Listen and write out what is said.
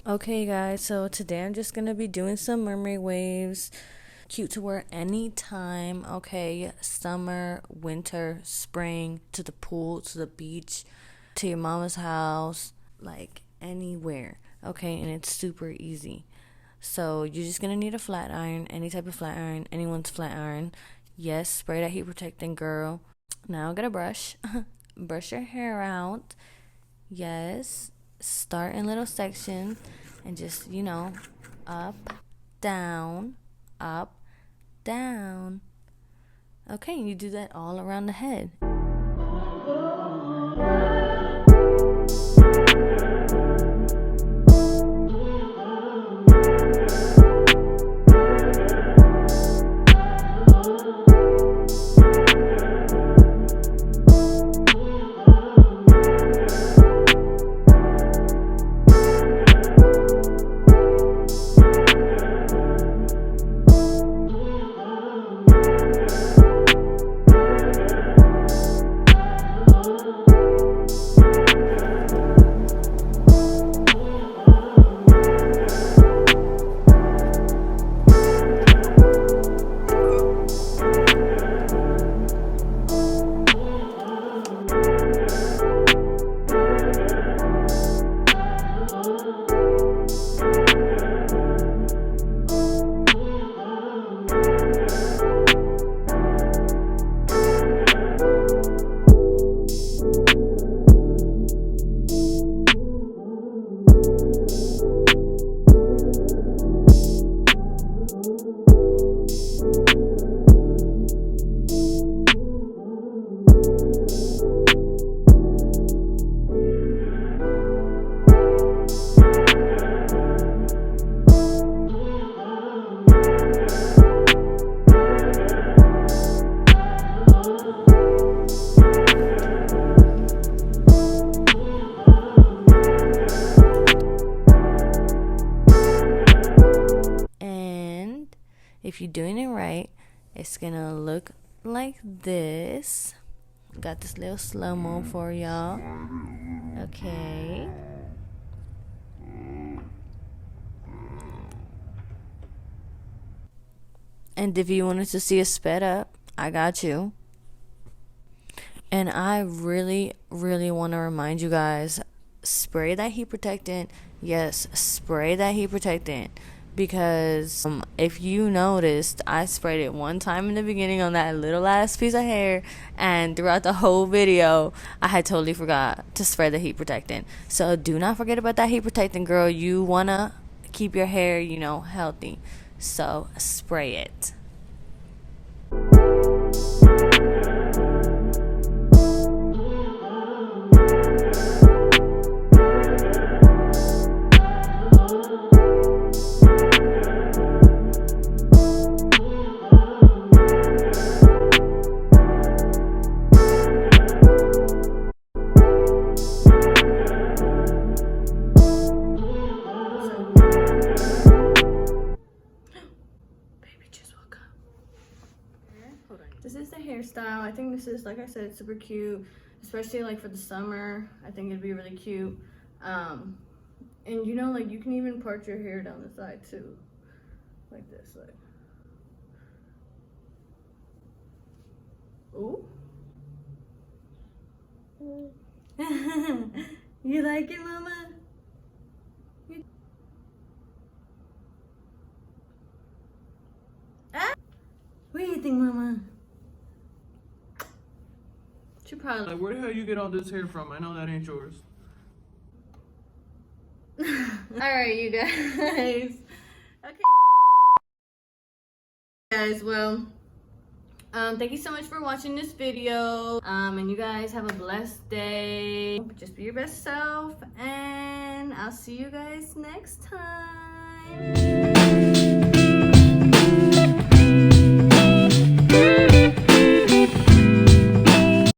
Okay guys, so today I'm just gonna be doing some mermaid waves. Cute to wear anytime, okay? Summer, winter, spring, to the pool, to the beach, to your mama's house, like anywhere, okay? And it's super easy. So you're just gonna need a flat iron, any type of flat iron, anyone's flat iron. Yes, spray that heat protectant, girl. Now get a brush. Brush your hair out. Yes, start in little sections and just, up, down, up, down. Okay, and you do that all around the head. And if you're doing it right, it's gonna look like this. Got this little slow-mo for y'all. Okay. And if you wanted to see it sped up, I got you. And I really, really want to remind you guys, spray that heat protectant. Yes, spray that heat protectant. Because if you noticed, I sprayed it one time in the beginning on that little last piece of hair, and throughout the whole video, I had totally forgot to spray the heat protectant. So do not forget about that heat protectant, girl. You want to keep your hair, healthy. So spray it. This is the hairstyle. I think this is, like I said, super cute, especially like for the summer. I think it'd be really cute. And like you can even part your hair down the side too, like this, like. Ooh. You like it, mama? Ah! What do you think, mama? She probably like, where the hell you get all this hair from? I know that ain't yours. Alright, you guys. Okay. Guys, well, thank you so much for watching this video. And you guys have a blessed day. Just be your best self, and I'll see you guys next time.